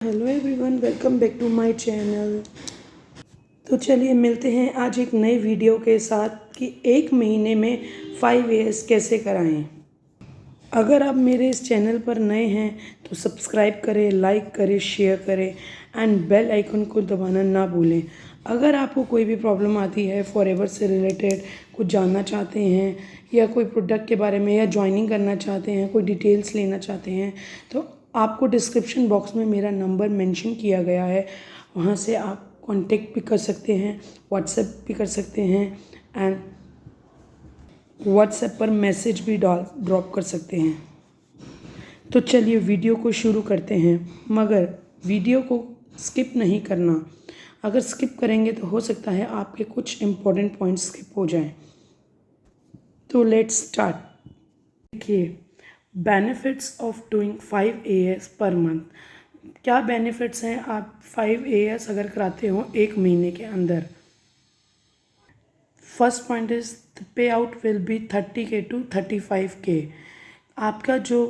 Hello everyone, welcome back to my channel. तो चलिए मिलते हैं आज एक नई वीडियो के साथ कि एक महीने में 5 AS कैसे कराएं। अगर आप मेरे इस चैनल पर नए हैं तो सब्सक्राइब करें, लाइक करें, शेयर करें एंड बेल आइकन को दबाना ना भूलें। अगर आपको कोई भी प्रॉब्लम आती है फॉरएवर से रिलेटेड, कुछ जानना चाहते हैं या कोई प्रोडक्ट के बारे में या ज्वाइनिंग करना चाहते हैं, कोई डिटेल्स लेना चाहते हैं, तो आपको डिस्क्रिप्शन बॉक्स में मेरा नंबर मेंशन किया गया है। वहाँ से आप कांटेक्ट भी कर सकते हैं, व्हाट्सएप भी कर सकते हैं एंड व्हाट्सएप पर मैसेज भी ड्रॉप कर सकते हैं। तो चलिए वीडियो को शुरू करते हैं, मगर वीडियो को स्किप नहीं करना। अगर स्किप करेंगे तो हो सकता है आपके कुछ इम्पोर्टेंट पॉइंट्स स्किप हो जाएं। तो लेट्स स्टार्ट। देखिए, benefits of doing 5 AS per month. क्या बेनिफिट्स हैं आप 5 AS अगर कराते हो एक महीने के अंदर। First point is the pay out will be 30K to 35K। आपका जो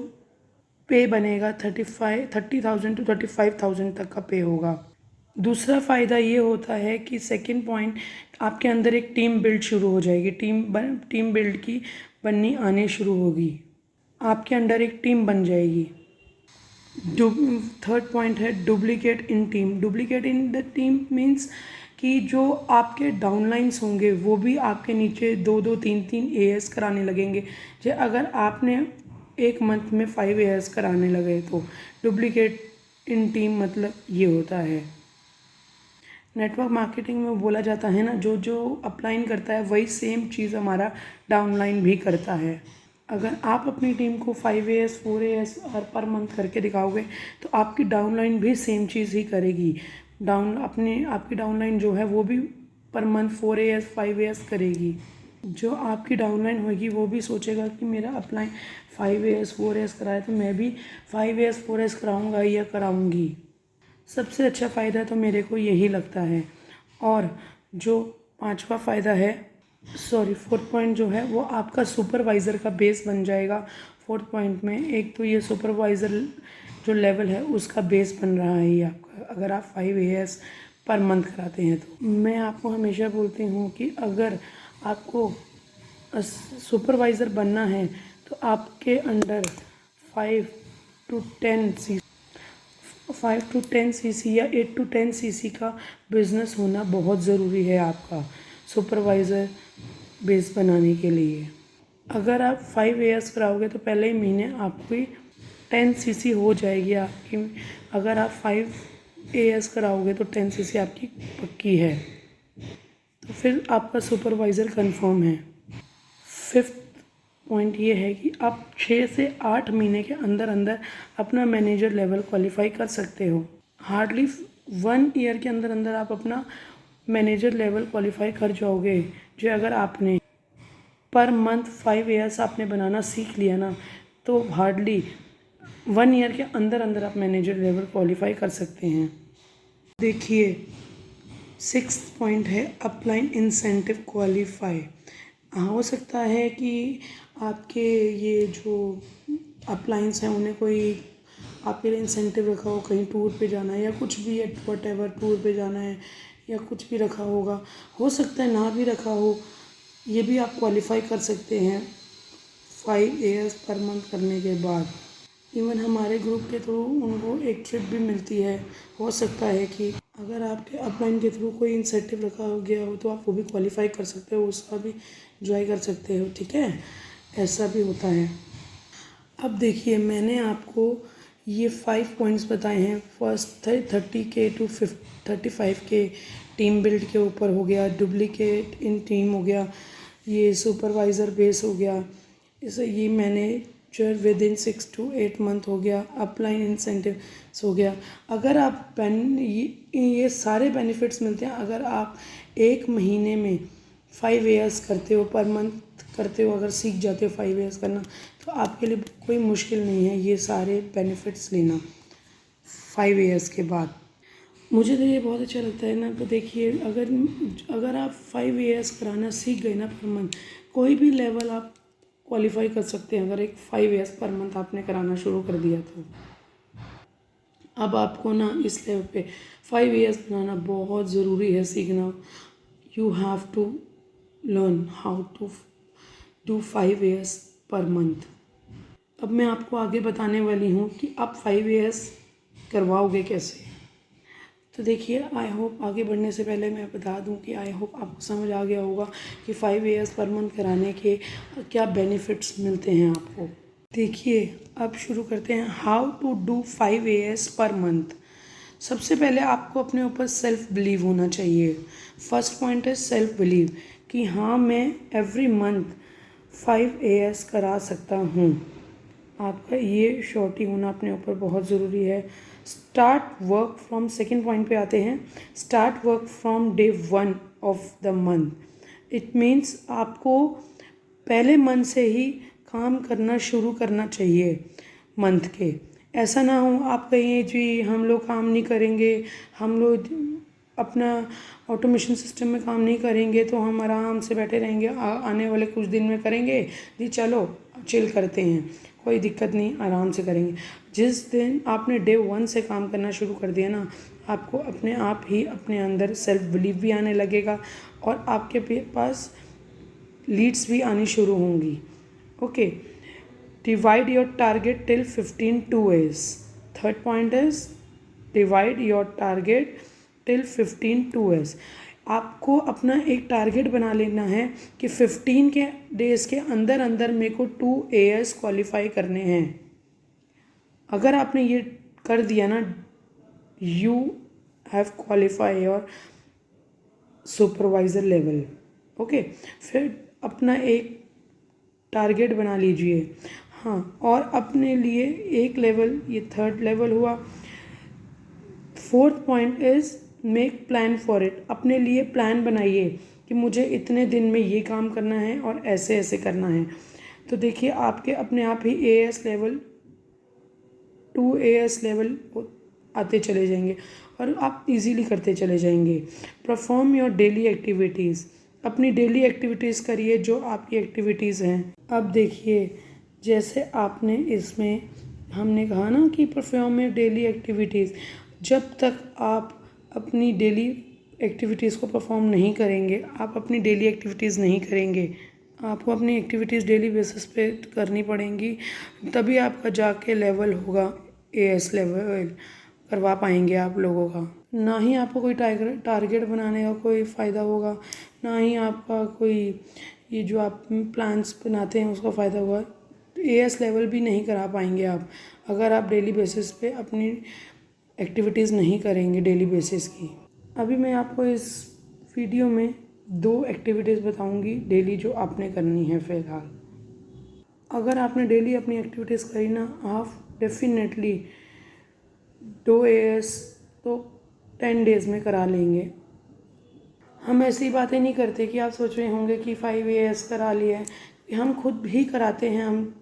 पे बनेगा 30,000 to 35,000 तक का पे होगा। दूसरा फ़ायदा ये होता है कि सेकंड पॉइंट, आपके अंदर एक टीम बिल्ड शुरू हो जाएगी। टीम बिल्ड की बननी आने शुरू होगी, आपके अंडर एक टीम बन जाएगी। थर्ड पॉइंट है duplicate in team. Duplicate in the team means कि जो आपके डाउनलाइंस होंगे वो भी आपके नीचे 2-2, 3-3 AS कराने लगेंगे। जो अगर आपने एक मंथ में 5 AS कराने लगे तो डुप्लीकेट इन टीम मतलब ये होता है। नेटवर्क मार्केटिंग में बोला जाता है ना, जो जो अपलाइन करता है वही सेम चीज़ हमारा डाउनलाइन भी करता है। अगर आप अपनी टीम को 5 AS 4 AS और पर मंथ करके दिखाओगे तो आपकी डाउनलाइन भी सेम चीज़ ही करेगी। आपकी डाउनलाइन जो है वो भी पर मंथ 4 AS 5 AS करेगी। जो आपकी डाउनलाइन होगी वो भी सोचेगा कि मेरा अपलाइन 5 AS 4 AS कराए तो मैं भी 5 AS 4 AS कराऊँगा या कराऊँगी। सबसे अच्छा फ़ायदा तो मेरे को यही लगता है। और जो पांचवा फ़ायदा है, फोर्थ पॉइंट जो है वो आपका सुपरवाइज़र का बेस बन जाएगा। फोर्थ पॉइंट में एक तो ये सुपरवाइज़र जो लेवल है उसका बेस बन रहा है ये आपका, अगर आप 5 AS पर मंथ कराते हैं तो। मैं आपको हमेशा बोलती हूँ कि अगर आपको सुपरवाइज़र बनना है तो आपके अंडर 5 to 10 CC या 8 to 10 CC का बिज़नेस होना बहुत ज़रूरी है आपका सुपरवाइज़र बेस बनाने के लिए। अगर आप 5 AS कराओगे तो पहले ही महीने आपकी 10 CC हो जाएगी आपकी। अगर आप 5 AS कराओगे तो 10 CC आपकी पक्की है, तो फिर आपका सुपरवाइज़र कंफर्म है। फिफ्थ पॉइंट ये है कि आप 6 से 8 महीने के अंदर अंदर अपना मैनेजर लेवल क्वालिफाई कर सकते हो। हार्डली 1 ईयर के अंदर अंदर आप अपना मैनेजर लेवल क्वालिफाई कर जाओगे। जो अगर आपने पर मंथ 5 AS आपने बनाना सीख लिया ना, तो हार्डली 1 ईयर के अंदर अंदर आप मैनेजर लेवल क्वालिफाई कर सकते हैं। देखिए, 6th पॉइंट है अपलाइन इंसेंटिव क्वालिफाई। हो सकता है कि आपके ये जो अपलाइंस हैं उन्हें कोई आपके लिए इंसेंटिव रखा हो, कहीं टूर पे जाना है या कुछ भी है, व्हाटएवर टूर पे जाना है या कुछ भी रखा होगा। हो सकता है ना भी रखा हो, ये भी आप क्वालिफाई कर सकते हैं 5 AS पर मंथ करने के बाद। इवन हमारे ग्रुप के थ्रू उनको एक ट्रिप भी मिलती है। हो सकता है कि अगर आपके अपलाइन के थ्रू कोई इंसेंटिव रखा हो गया हो तो आप वो भी क्वालिफाई कर सकते हो, उसका भी एंजॉय कर सकते हो। ठीक है, ऐसा भी होता है। अब देखिए, मैंने आपको ये 5 पॉइंट्स बताए हैं। First 30K to 35K team build के ऊपर हो गया, डुप्लीकेट इन टीम हो गया, ये सुपरवाइज़र बेस हो गया, इसे ये manager with in 6 to 8 month हो गया, अपलाइन इंसेंटिव हो गया। अगर आप ये सारे बेनिफिट्स मिलते हैं अगर आप एक महीने में 5 AS करते हो, पर मंथ करते हो। अगर सीख जाते हो 5 AS करना तो आपके लिए कोई मुश्किल नहीं है ये सारे बेनिफिट्स लेना 5 AS के बाद। मुझे तो ये बहुत अच्छा लगता है ना। तो देखिए, अगर आप 5 AS कराना सीख गए ना पर मंथ, कोई भी लेवल आप क्वालिफाई कर सकते हैं अगर एक 5 AS पर मंथ आपने कराना शुरू कर दिया तो। अब आपको ना इस लेवल पे 5 years बनाना बहुत ज़रूरी है सीखना। You have to learn how to do 5 years per month. अब मैं आपको आगे बताने वाली हूँ कि आप 5 years करवाओगे कैसे। तो देखिए, आई होप आगे बढ़ने से पहले मैं बता दूं कि आई होप आपको समझ आ गया होगा कि 5 years पर मंथ कराने के क्या बेनिफिट्स मिलते हैं आपको। देखिए, अब शुरू करते हैं how to do 5 years per month. सबसे पहले आपको अपने ऊपर सेल्फ बिलीव होना चाहिए। फर्स्ट पॉइंट है सेल्फ बिलीव कि हाँ, मैं एवरी मंथ 5 years करा सकता हूँ। आपका ये श्योरिटी होना अपने ऊपर बहुत ज़रूरी है। Start work from, second point पे आते हैं, start work from day 1 of the month. It means आपको पहले मंथ से ही काम करना शुरू करना चाहिए मंथ के। ऐसा ना हो आप कहिए जी हम लोग काम नहीं करेंगे, हम लोग अपना ऑटोमेशन सिस्टम में काम नहीं करेंगे तो हम आराम से बैठे रहेंगे, आने वाले कुछ दिन में करेंगे जी, चलो चिल करते हैं, कोई दिक्कत नहीं, आराम से करेंगे। जिस दिन आपने डे 1 से काम करना शुरू कर दिया ना, आपको अपने आप ही अपने अंदर सेल्फ बिलीव भी आने लगेगा और आपके पास लीड्स भी आनी शुरू होंगी। Okay, divide your target till 15 2 ways। Third point is divide your target till 15 2 ways। आपको अपना एक टारगेट बना लेना है कि 15 के डेज़ के अंदर अंदर मेरे को 2 years क्वालिफाई करने हैं। अगर आपने ये कर दिया ना, you have qualify your supervisor level. Okay, फिर अपना एक टारगेट बना लीजिए। हाँ, और अपने लिए एक लेवल, ये थर्ड लेवल हुआ। Fourth point is make plan for it. अपने लिए प्लान बनाइए कि मुझे इतने दिन में ये काम करना है और ऐसे ऐसे करना है। तो देखिए, आपके अपने आप ही AS लेवल 2 AS लेवल आते चले जाएंगे और आप इजीली करते चले जाएंगे। Perform your daily activities. अपनी डेली एक्टिविटीज़ करिए जो आपकी एक्टिविटीज़ हैं। अब देखिए, जैसे आपने इसमें हमने कहा ना कि परफॉर्म योर डेली एक्टिविटीज़, जब तक आप अपनी डेली एक्टिविटीज़ को परफॉर्म नहीं करेंगे, आप अपनी डेली एक्टिविटीज़ नहीं करेंगे, आपको अपनी एक्टिविटीज़ डेली बेसिस पे करनी पड़ेंगी, तभी आपका जाके लेवल होगा AS लेवल करवा पाएंगे आप लोगों का। ना ही आपको कोई टारगेट बनाने का कोई फ़ायदा होगा, ना ही आपका कोई ये जो आप प्लान्स बनाते हैं उसका फ़ायदा होगा। AS लेवल भी नहीं करा पाएंगे आप अगर आप डेली बेसिस पे अपनी एक्टिविटीज़ नहीं करेंगे डेली बेसिस की। अभी मैं आपको इस वीडियो में 2 एक्टिविटीज़ बताऊंगी डेली जो आपने करनी है फ़िलहाल। अगर आपने डेली अपनी एक्टिविटीज़ करी ना, आप डेफिनेटली 2 AS तो 10 days में करा लेंगे। हम ऐसी बातें नहीं करते कि आप सोच रहे होंगे कि 5 AS करा लिया है, हम खुद भी कराते हैं। हम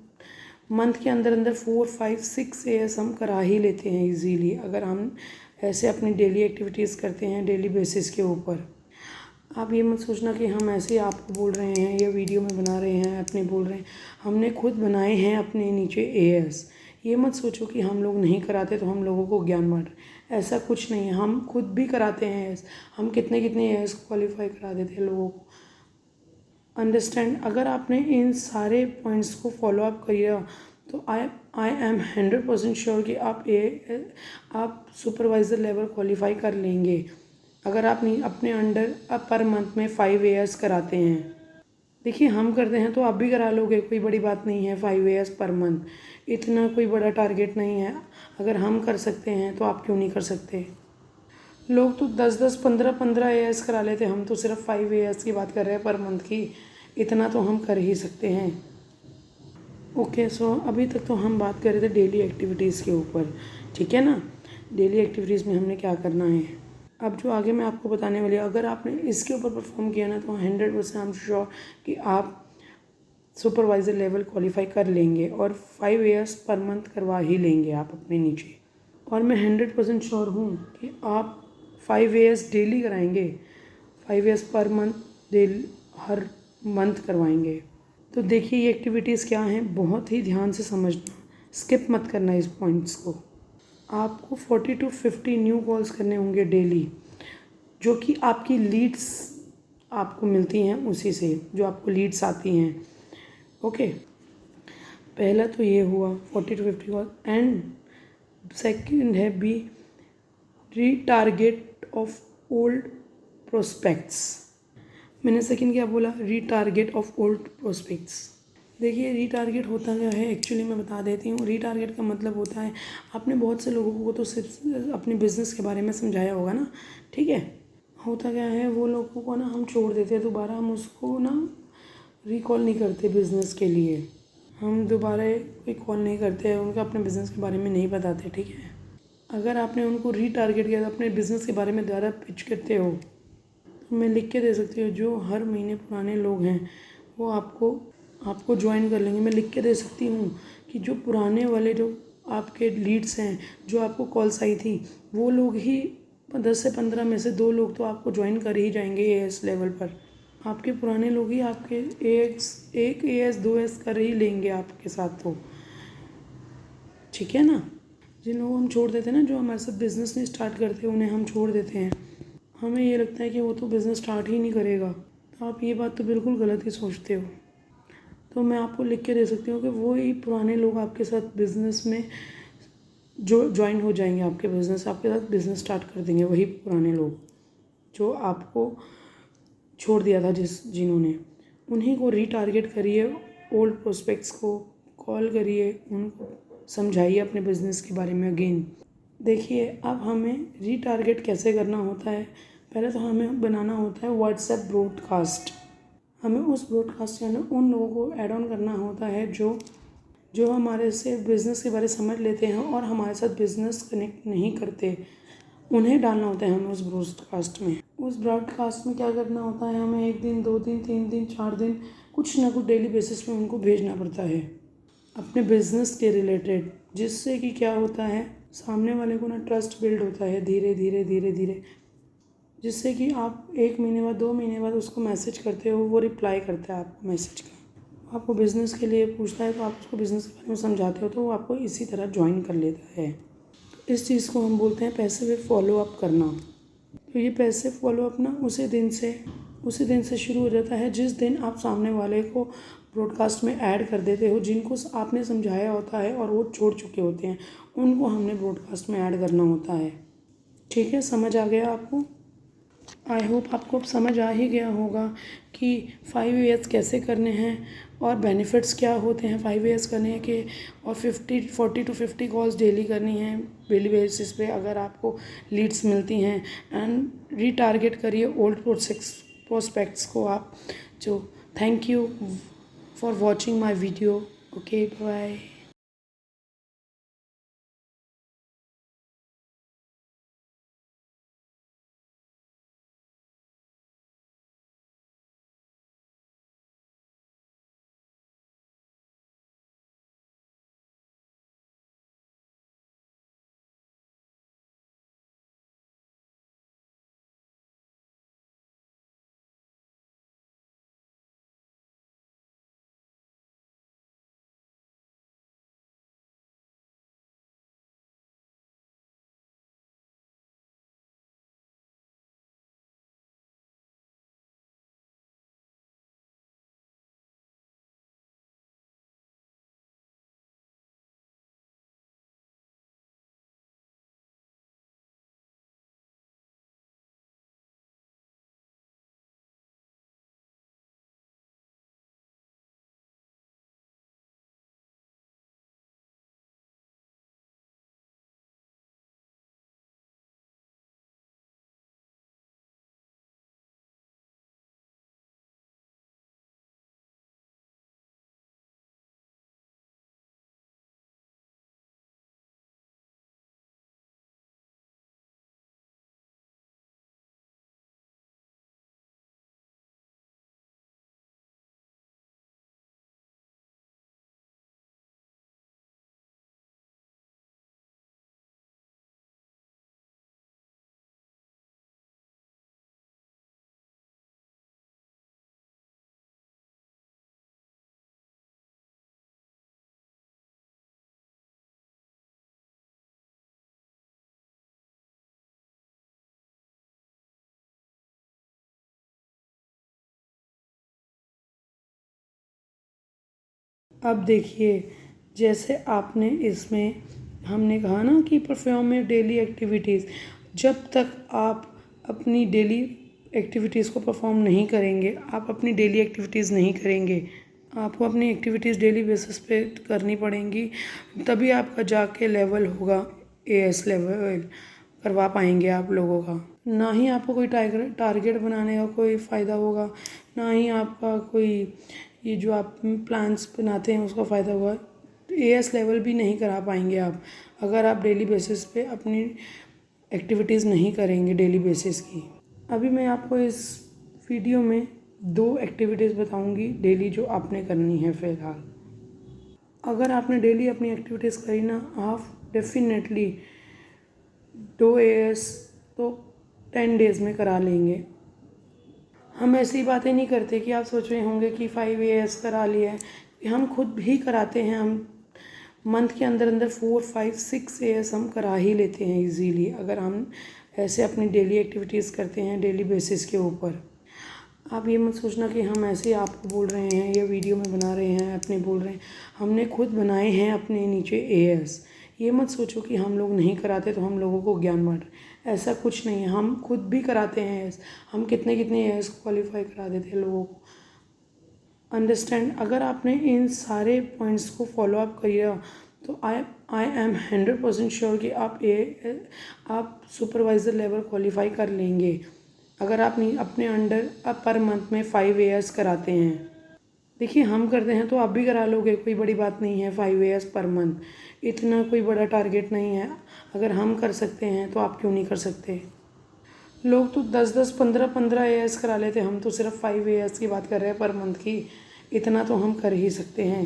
मंथ के अंदर अंदर 4 5 6 AS हम करा ही लेते हैं इजीली, अगर हम ऐसे अपनी डेली एक्टिविटीज़ करते हैं डेली बेसिस के ऊपर। आप ये मत सोचना कि हम ऐसे ही आपको बोल रहे हैं या वीडियो में बना रहे हैं अपने बोल रहे हैं, हमने खुद बनाए हैं अपने नीचे AS। ये मत सोचो कि हम लोग नहीं कराते तो हम लोगों को ज्ञान बांट रहे, ऐसा कुछ नहीं है, हम खुद भी कराते हैं AS। हम कितने कितने AS क्वालिफाई करा देते हैं लोगों को। अंडरस्टैंड, अगर आपने इन सारे पॉइंट्स को फॉलो अप किया तो आई एम 100% श्योर कि आप सुपरवाइज़र लेवल क्वालिफाई कर लेंगे अगर आप नहीं अपने अंडर पर मंथ में 5 AS कराते हैं। देखिए, हम करते हैं तो आप भी करा लोगे, कोई बड़ी बात नहीं है। 5 AS पर मंथ इतना कोई बड़ा टारगेट नहीं है, अगर हम कर सकते हैं तो आप क्यों नहीं कर सकते। लोग तो 10 15 AS करा लेते, हम तो सिर्फ 5 AS की बात कर रहे हैं पर मंथ की, इतना तो हम कर ही सकते हैं। ओके, सो अभी तक तो हम बात कर रहे थे डेली एक्टिविटीज़ के ऊपर, ठीक है ना, डेली एक्टिविटीज़ में हमने क्या करना है। अब जो आगे मैं आपको बताने वाली हूँ, अगर आपने इसके ऊपर परफॉर्म किया ना तो 100% आई एम श्योर कि आप सुपरवाइज़र लेवल क्वालिफाई कर लेंगे और 5 AS पर मंथ करवा ही लेंगे आप अपने नीचे। और मैं 100% श्योर हूँ कि आप 5 AS डेली कराएंगे, 5 AS पर मंथ डेली हर मंथ करवाएंगे। तो देखिए, ये एक्टिविटीज़ क्या हैं, बहुत ही ध्यान से समझना, स्किप मत करना इस पॉइंट्स को। आपको 40 to 50 न्यू कॉल्स करने होंगे डेली, जो कि आपकी लीड्स आपको मिलती हैं उसी से, जो आपको लीड्स आती हैं। ओके, पहला तो ये हुआ 40 to 50 कॉल। एंड सेकंड है B retarget of old prospects. मैंने सेकंड क्या बोला? Retarget of old prospects. देखिए रीटारगेट होता क्या है, एक्चुअली मैं बता देती हूँ। रीटारगेट का मतलब होता है, आपने बहुत से लोगों को तो सिर्फ अपने बिज़नेस के बारे में समझाया होगा ना, ठीक है। होता क्या है, वो लोगों को ना हम छोड़ देते हैं, दोबारा हम उसको ना रिकॉल नहीं करते बिज़नेस के लिए। हम दोबारा कोई कॉल नहीं करते हैं, उनको अपने बिज़नेस के बारे में नहीं बताते, ठीक है। अगर आपने उनको रीटारगेट किया, अपने बिज़नेस के बारे में ज़्यादा पिच करते हो, तो मैं लिख के दे सकती हूँ, जो हर महीने पुराने लोग हैं वो आपको ज्वाइन कर लेंगे। मैं लिख के दे सकती हूँ कि जो पुराने वाले जो आपके लीड्स हैं, जो आपको कॉल्स आई थी, वो लोग ही 10 से 15 में से 2 लोग तो आपको ज्वाइन कर ही जाएंगे एएस लेवल पर। आपके पुराने लोग ही आपके एक एएस 2 एस कर ही लेंगे आपके साथ, तो ठीक है ना। जिन लोगों को हम छोड़ देते हैं ना, जो हमारे साथ बिज़नेस नहीं स्टार्ट करते, उन्हें हम छोड़ देते हैं। हमें ये लगता है कि वो तो बिज़नेस स्टार्ट ही नहीं करेगा, तो आप ये बात तो बिल्कुल गलत ही सोचते हो। तो मैं आपको लिख के दे सकती हूँ कि वो ही पुराने लोग आपके साथ बिज़नेस में जो ज्वाइन हो जाएंगे, आपके साथ बिज़नेस स्टार्ट कर देंगे, वही पुराने लोग जो आपको छोड़ दिया था, जिन्होंने, उन्हीं को रीटारगेट करिए। ओल्ड प्रोस्पेक्ट्स को कॉल करिए, उनको समझाइए अपने बिज़नेस के बारे में अगेन। देखिए अब हमें रीटारगेट कैसे करना होता है, पहले तो हमें बनाना होता है व्हाट्सएप ब्रॉडकास्ट। हमें उस ब्रॉडकास्ट के अंदर उन लोगों को ऐड ऑन करना होता है जो जो हमारे से बिज़नेस के बारे समझ लेते हैं और हमारे साथ बिज़नेस कनेक्ट नहीं करते, उन्हें डालना होता है हमें उस ब्रॉडकास्ट में। उस ब्रॉडकास्ट में क्या करना होता है, हमें 1 दिन 2 दिन 3 दिन 4 दिन कुछ ना कुछ डेली बेसिस पे उनको भेजना पड़ता है अपने बिज़नेस के रिलेटेड, जिससे कि क्या होता है, सामने वाले को ना ट्रस्ट बिल्ड होता है धीरे धीरे धीरे धीरे, जिससे कि आप 1 महीने बाद 2 महीने बाद उसको मैसेज करते हो, वो रिप्लाई करता है आपको मैसेज का। आपको बिज़नेस के लिए पूछता है तो आप उसको बिज़नेस के बारे में समझाते हो, तो वो आपको इसी तरह ज्वाइन कर लेता है। तो इस चीज़ को हम बोलते हैं पैसे पे फॉलो अप करना। तो ये पैसे फॉलो अप ना उसी दिन से शुरू हो जाता है जिस दिन आप सामने वाले को ब्रॉडकास्ट में ऐड कर देते हो। जिनको आपने समझाया होता है और वो छोड़ चुके होते हैं, उनको हमने ब्रॉडकास्ट में ऐड करना होता है। ठीक है, समझ आ गया आपको? आई होप आपको अब समझ आ ही गया होगा कि 5 ईयर्स कैसे करने हैं और बेनिफिट्स क्या होते हैं 5 ईयर्स करने के, और 40 to 50 कॉल्स डेली करनी है डेली बेसिस पे अगर आपको लीड्स मिलती हैं। एंड रीटारगेट करिए ओल्ड प्रोस्पेक्ट्स को आप जो। Thank you for watching my video. Okay, bye. अब देखिए, जैसे आपने इसमें हमने कहा ना कि परफॉर्म में डेली एक्टिविटीज़, जब तक आप अपनी डेली एक्टिविटीज़ को परफॉर्म नहीं करेंगे, आप अपनी डेली एक्टिविटीज़ नहीं करेंगे, आपको अपनी एक्टिविटीज़ डेली बेसिस पे करनी पड़ेंगी, तभी आपका जाके लेवल होगा, एएस लेवल करवा पाएंगे आप लोगों का। ना ही आपको कोई टारगेट बनाने का कोई फ़ायदा होगा, ना ही आपका कोई ये जो आप प्लान्स बनाते हैं उसका फ़ायदा होगा। एएस लेवल भी नहीं करा पाएंगे आप, अगर आप डेली बेसिस पे अपनी एक्टिविटीज़ नहीं करेंगे डेली बेसिस की। अभी मैं आपको इस वीडियो में 2 एक्टिविटीज़ बताऊंगी डेली जो आपने करनी है फ़िलहाल। अगर आपने डेली अपनी एक्टिविटीज़ करी ना, आप डेफिनेटली 2 एएस तो 10 डेज़ में करा लेंगे। हम ऐसी बातें नहीं करते कि आप सोच रहे होंगे कि 5 एएस करा लिया है, हम खुद भी कराते हैं। हम मंथ के अंदर अंदर 4, 5, 6 एएस हम करा ही लेते हैं इजीली, अगर हम ऐसे अपनी डेली एक्टिविटीज़ करते हैं डेली बेसिस के ऊपर। आप ये मत सोचना कि हम ऐसे आपको बोल रहे हैं या वीडियो में बना रहे हैं अपने बोल रहे हैं, हमने खुद बनाए हैं अपने नीचे एएस। ये मत सोचो कि हम लोग नहीं कराते तो हम लोगों को ज्ञान बांट रहे, ऐसा कुछ नहीं है। हम खुद भी कराते हैं एएस, हम कितने कितने एएस क्वालिफाई करा देते हैं लोगों को। अंडरस्टैंड, अगर आपने इन सारे पॉइंट्स को फॉलो अप किया तो आई एम 100% श्योर कि आप सुपरवाइज़र लेवल क्वालिफाई कर लेंगे, अगर आप नहीं अपने अंडर पर मंथ में 5 एएस कराते हैं। देखिए, हम करते हैं तो आप भी करा लोगे, कोई बड़ी बात नहीं है। 5 एएस पर मंथ इतना कोई बड़ा टारगेट नहीं है, अगर हम कर सकते हैं तो आप क्यों नहीं कर सकते। लोग तो 10-10, 15-15 एएस करा लेते, हम तो सिर्फ 5 एएस की बात कर रहे हैं पर मंथ की, इतना तो हम कर ही सकते हैं।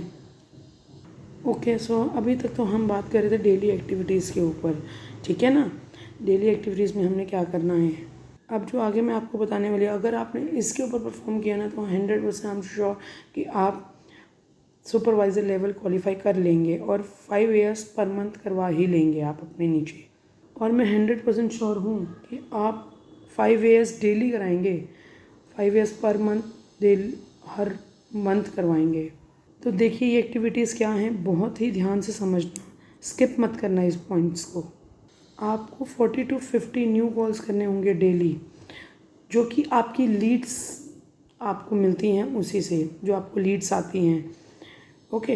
ओके, सो अभी तक तो हम बात कर रहे थे डेली एक्टिविटीज़ के ऊपर, ठीक है ना। डेली एक्टिविटीज़ में हमने क्या करना है, अब जो आगे मैं आपको बताने वाली हूँ, अगर आपने इसके ऊपर परफॉर्म किया ना तो 100% आई एम श्योर कि आप सुपरवाइज़र लेवल क्वालिफाई कर लेंगे और 5 एएस पर मंथ करवा ही लेंगे आप अपने नीचे। और मैं 100% श्योर हूँ कि आप 5 एएस डेली कराएंगे, 5 एएस पर मंथ डेली हर मंथ करवाएंगे। तो देखिए ये एक्टिविटीज़ क्या हैं, बहुत ही ध्यान से समझना, स्किप मत करना इस पॉइंट्स को। आपको 40 to 50 न्यू कॉल्स करने होंगे डेली, जो कि आपकी लीड्स आपको मिलती हैं उसी से, जो आपको लीड्स आती हैं। ओके,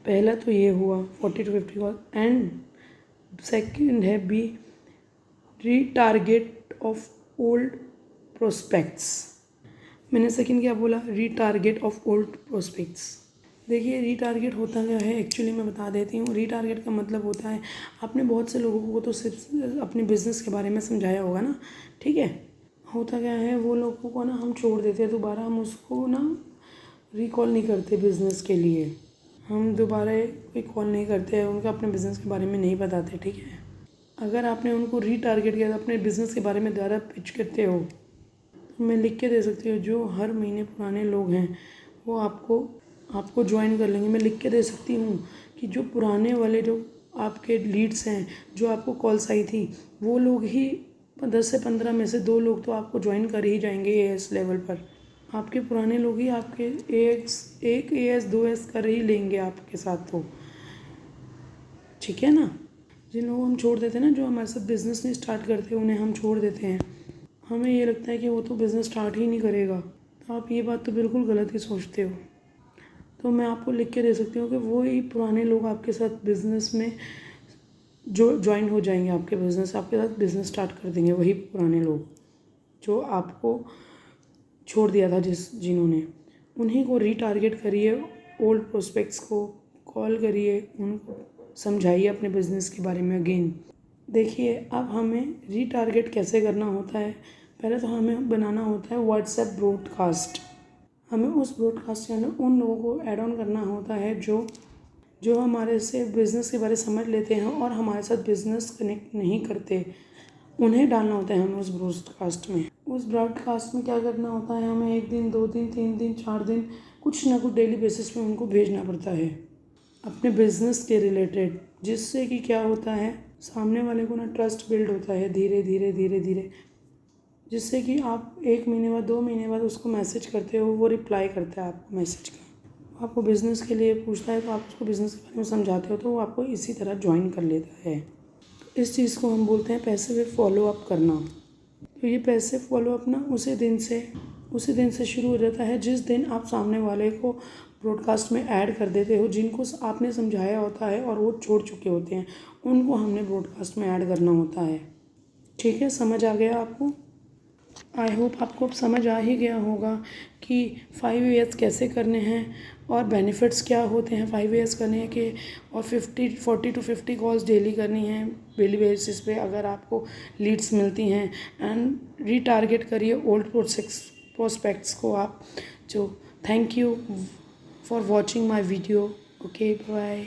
पहला तो ये हुआ 40 to 50 कॉल। एंड सेकंड है B retarget of old prospects. मैंने सेकंड क्या बोला, रीटारगेट ऑफ ओल्ड प्रोस्पेक्ट्स। देखिए रीटारगेट होता क्या है, एक्चुअली मैं बता देती हूँ। रीटारगेट का मतलब होता है, आपने बहुत से लोगों को तो सिर्फ अपने बिज़नेस के बारे में समझाया होगा ना, ठीक है। होता क्या है, वो लोगों को ना हम छोड़ देते हैं, दोबारा हम उसको ना रिकॉल नहीं करते बिज़नेस के लिए, हम दोबारा कोई कॉल नहीं करते, उनका अपने बिज़नेस के बारे में नहीं बताते, ठीक है। अगर आपने उनको रीटारगेट किया, अपने बिज़नेस के बारे में दोबारा पिच करते हो, तो मैं लिख के दे सकती हूँ, जो हर महीने पुराने लोग हैं वो आपको ज्वाइन कर लेंगे। मैं लिख के दे सकती हूँ कि जो पुराने वाले जो आपके लीड्स हैं, जो आपको कॉल्स आई थी, वो लोग ही 10 से 15 में से 2 लोग तो आपको ज्वाइन कर ही जाएंगे एएस लेवल पर। आपके पुराने लोग ही आपके एक एएस 2 एएस कर ही लेंगे आपके साथ, तो ठीक है ना। जिन लोगों को हम छोड़ देते हैं ना, जो हमारे साथ बिज़नेस नहीं स्टार्ट करते, उन्हें हम छोड़ देते हैं, हमें ये लगता है कि वो तो बिज़नेस स्टार्ट ही नहीं करेगा, तो आप ये बात तो बिल्कुल गलत ही सोचते हो। तो मैं आपको लिख के दे सकती हूँ कि वो ही पुराने लोग आपके साथ बिज़नेस में जो ज्वाइन हो जाएंगे, आपके साथ बिज़नेस स्टार्ट कर देंगे, वही पुराने लोग जो आपको छोड़ दिया था, जिन्होंने, उन्हीं को रीटारगेट करिए, ओल्ड प्रोस्पेक्ट्स को कॉल करिए, उनको समझाइए अपने बिज़नेस के बारे में अगेन। देखिए अब हमें रीटारगेट कैसे करना होता है, पहले तो हमें बनाना होता है व्हाट्सएप ब्रॉडकास्ट। हमें उस ब्रॉडकास्ट के अंदर उन लोगों को ऐड ऑन करना होता है जो हमारे से बिज़नेस के बारे समझ लेते हैं और हमारे साथ बिज़नेस कनेक्ट नहीं करते, उन्हें डालना होता है हमें उस ब्रॉडकास्ट में। उस ब्रॉडकास्ट में क्या करना होता है, हमें 1 दिन, 2 दिन, 3 दिन, 4 दिन, कुछ ना कुछ डेली बेसिस पे उनको भेजना पड़ता है अपने बिज़नेस के रिलेटेड, जिससे कि क्या होता है, सामने वाले को ना ट्रस्ट बिल्ड होता है धीरे धीरे धीरे धीरे, जिससे कि आप 1 महीने बाद, 2 महीने बाद उसको मैसेज करते हो, वो रिप्लाई करता है आपको मैसेज का, आपको बिज़नेस के लिए पूछता है तो आप उसको बिज़नेस के बारे में समझाते हो तो वो आपको इसी तरह ज्वाइन कर लेता है। तो इस चीज़ को हम बोलते हैं पैसे वे फॉलो अप करना। तो ये पैसे फॉलो अप ना उसी दिन से शुरू हो जाता है जिस दिन आप सामने वाले को ब्रॉडकास्ट में ऐड कर देते हो। जिनको आपने समझाया होता है और वो छोड़ चुके होते हैं, उनको हमने ब्रॉडकास्ट में ऐड करना होता है। ठीक है, समझ आ गया आपको? आई होप आपको अब समझ आ ही गया होगा कि 5 ईयर्स कैसे करने हैं और बेनिफिट्स क्या होते हैं 5 ईयर्स करने के। और 40 to 50 कॉल्स डेली करनी है, डेली बेसिस पे अगर आपको लीड्स मिलती हैं। एंड रीटारगेट करिए ओल्ड प्रोस्पेक्ट्स को आप जो। Thank you for watching my video. Okay, bye.